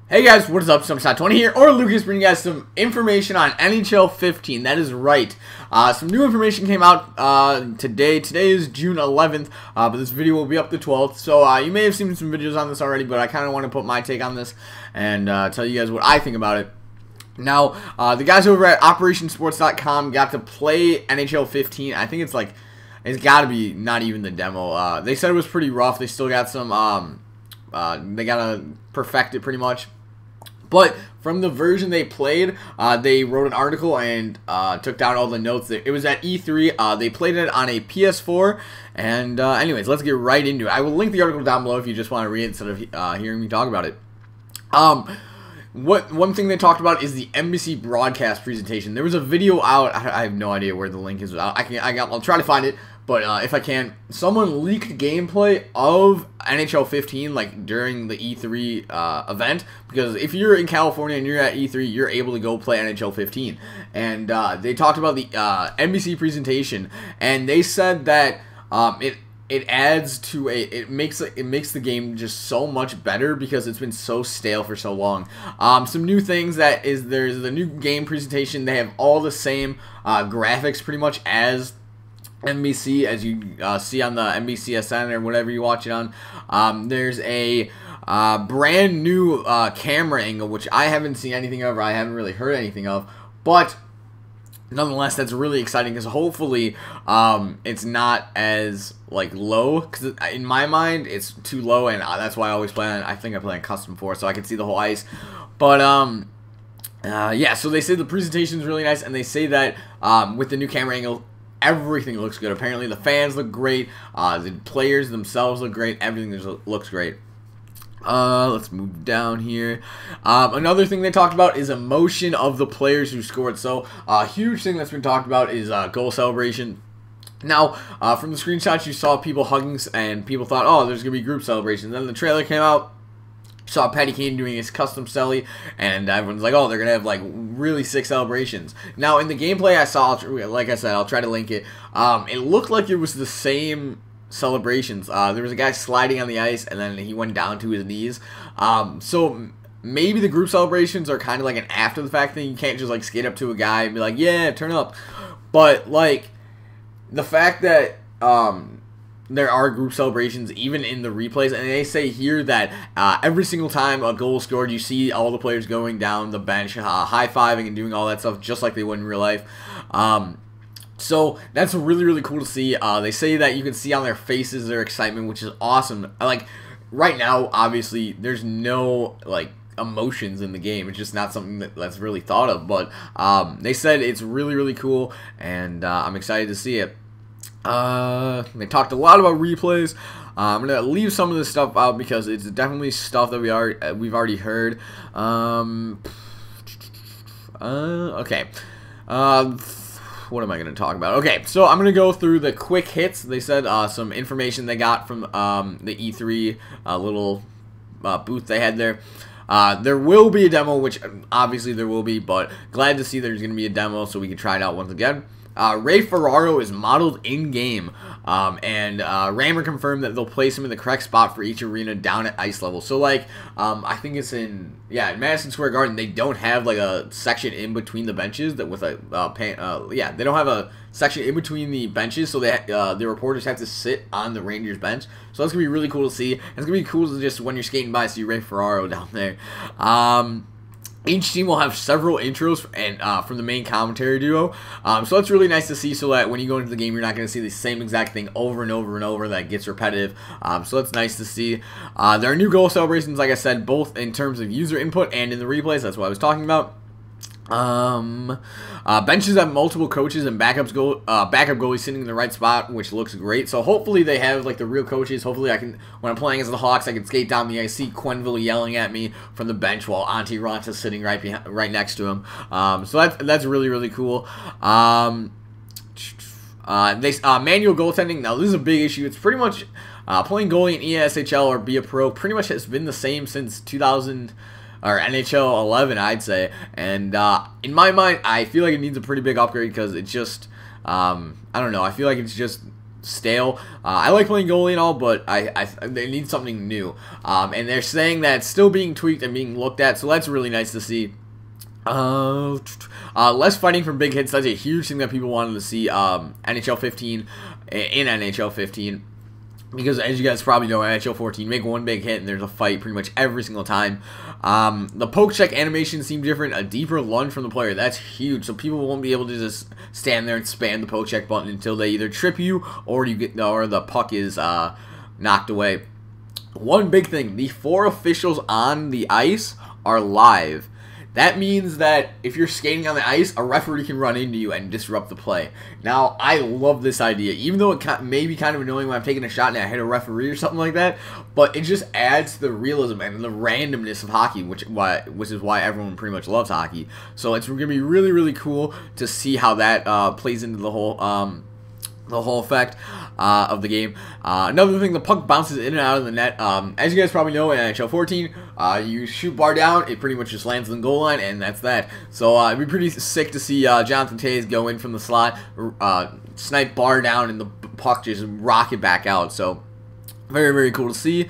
Hey guys, what is up? Someside20 here, or Lucas, bringing you guys some information on NHL 15. That is right. Some new information came out today. Today is June 11th, but this video will be up the 12th. So you may have seen some videos on this already, but I kind of want to put my take on this and tell you guys what I think about it. Now, the guys over at OperationSports.com got to play NHL 15. I think it's got to be not even the demo. They said it was pretty rough. They still got some, they got to perfect it pretty much. But from the version they played, they wrote an article and took down all the notes. It was at E3. They played it on a PS4. And anyways, let's get right into it. I will link the article down below if you just want to read it instead of hearing me talk about it. One thing they talked about is the NBC broadcast presentation. There was a video out. I have no idea where the link is. I'll try to find it. But if I can, someone leaked gameplay of NHL 15 like during the E3 event, because if you're in California and you're at E3, you're able to go play NHL 15. And they talked about the NBC presentation, and they said that it adds to it makes the game just so much better because it's been so stale for so long. Some new things there's the new game presentation. They have all the same graphics pretty much as NBC, as you see on the NBCSN or whatever you watch it on. There's a brand new camera angle, which I haven't seen anything of, or I haven't really heard anything of, but nonetheless, that's really exciting because hopefully it's not as low, because in my mind it's too low, and that's why I always play on, I think I play on custom 4, so I can see the whole ice. But yeah, so they say the presentation is really nice, and they say that with the new camera angle, everything looks good. Apparently the fans look great, the players themselves look great, everything looks great. Let's move down here. Another thing they talked about is emotion of the players who scored. So a huge thing that's been talked about is goal celebration. Now, from the screenshots you saw people hugging, and people thought, oh, there's gonna be group celebrations. Then the trailer came out, saw Patty Kane doing his custom celly, and everyone's like, oh, they're gonna have really sick celebrations. Now in the gameplay I saw, like I said, I'll try to link it. It looked like it was the same celebrations. There was a guy sliding on the ice, and then he went down to his knees. So maybe the group celebrations are kind of like an after the fact thing. You can't just skate up to a guy and be like, yeah, turn up. But the fact that there are group celebrations even in the replays, and they say here that every single time a goal is scored, you see all the players going down the bench, high-fiving and doing all that stuff just like they would in real life. So that's really, really cool to see. They say that you can see on their faces their excitement, which is awesome. Right now, obviously, there's no emotions in the game. It's just not something that's really thought of. But they said it's really, really cool, and I'm excited to see it. They talked a lot about replays. I'm gonna leave some of this stuff out because it's definitely stuff that we've already heard. Okay. What am I going to talk about? Okay, so I'm going to go through the quick hits. They said some information they got from the E3 little booth they had there. There will be a demo, which obviously there will be, but glad to see there's going to be a demo so we can try it out once again. Ray Ferraro is modeled in-game, and Rammer confirmed that they'll place him in the correct spot for each arena down at ice level. So, I think it's in Madison Square Garden, they don't have, a section in between the benches that with they don't have a section in between the benches, so the reporters have to sit on the Rangers bench. So that's going to be really cool to see. It's going to be cool to just, when you're skating by, see Ray Ferraro down there. Each team will have several intros and from the main commentary duo, so that's really nice to see, so that when you go into the game, you're not going to see the same exact thing over and over and over that gets repetitive. So that's nice to see. There are new goal celebrations, like I said, both in terms of user input and in the replays. That's what I was talking about. Benches have multiple coaches and backup goalies sitting in the right spot, which looks great. So hopefully they have the real coaches. Hopefully I can, when I'm playing as the Hawks, I can skate down the ice, see Quenneville yelling at me from the bench while Antti Raanta's sitting right next to him. So that's really, really cool. Manual goaltending. Now this is a big issue. It's pretty much playing goalie in ESHL or be a pro pretty much has been the same since 2000. Or NHL 11, I'd say. And in my mind, I feel like it needs a pretty big upgrade because it's just, I don't know, I feel like it's just stale. I like playing goalie and all, but they need something new. And they're saying that it's still being tweaked and being looked at, so that's really nice to see. Less fighting for big hits. That's a huge thing that people wanted to see. NHL 15 in NHL 15. Because as you guys probably know, NHL 14, make one big hit and there's a fight pretty much every single time. The poke check animation seemed different. A deeper lunge from the player. That's huge. So people won't be able to just stand there and spam the poke check button until they either trip you or the puck is knocked away. One big thing: the 4 officials on the ice are live. That means that if you're skating on the ice, a referee can run into you and disrupt the play. Now, I love this idea, even though it may be kind of annoying when I'm taking a shot and I hit a referee or something like that, but it just adds to the realism and the randomness of hockey, which is why everyone pretty much loves hockey. So it's going to be really, really cool to see how that plays into the whole effect of the game. Another thing, the puck bounces in and out of the net. As you guys probably know, in NHL 14, you shoot bar down, it pretty much just lands on the goal line, and that's that. So it'd be pretty sick to see Jonathan Toews go in from the slot, snipe bar down, and the puck just rocket back out. So very, very cool to see.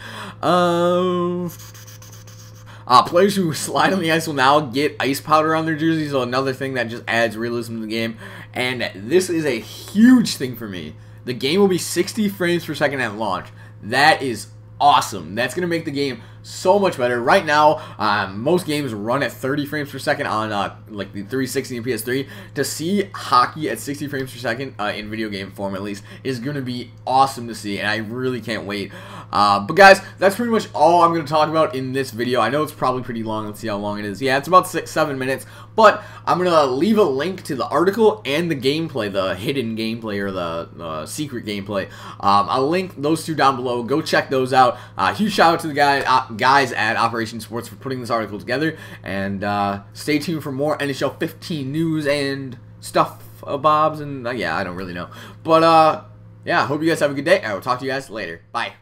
Players who slide on the ice will now get ice powder on their jerseys, so another thing that just adds realism to the game. And this is a huge thing for me. The game will be 60 frames per second at launch. That is awesome. That's going to make the game so much better. Right now, most games run at 30 frames per second on like the 360 and PS3. To see hockey at 60 frames per second in video game form, at least, is going to be awesome to see, and I really can't wait. But guys, that's pretty much all I'm going to talk about in this video. I know it's probably pretty long. Let's see how long it is. Yeah, it's about 6-7 minutes, but I'm going to leave a link to the article and the gameplay, the hidden gameplay or the secret gameplay. I'll link those two down below. Go check those out. Huge shout out to the guys at Operation Sports for putting this article together, and stay tuned for more NHL 15 news and stuff, Bobs, and yeah, I don't really know, but yeah, hope you guys have a good day. I will talk to you guys later. Bye.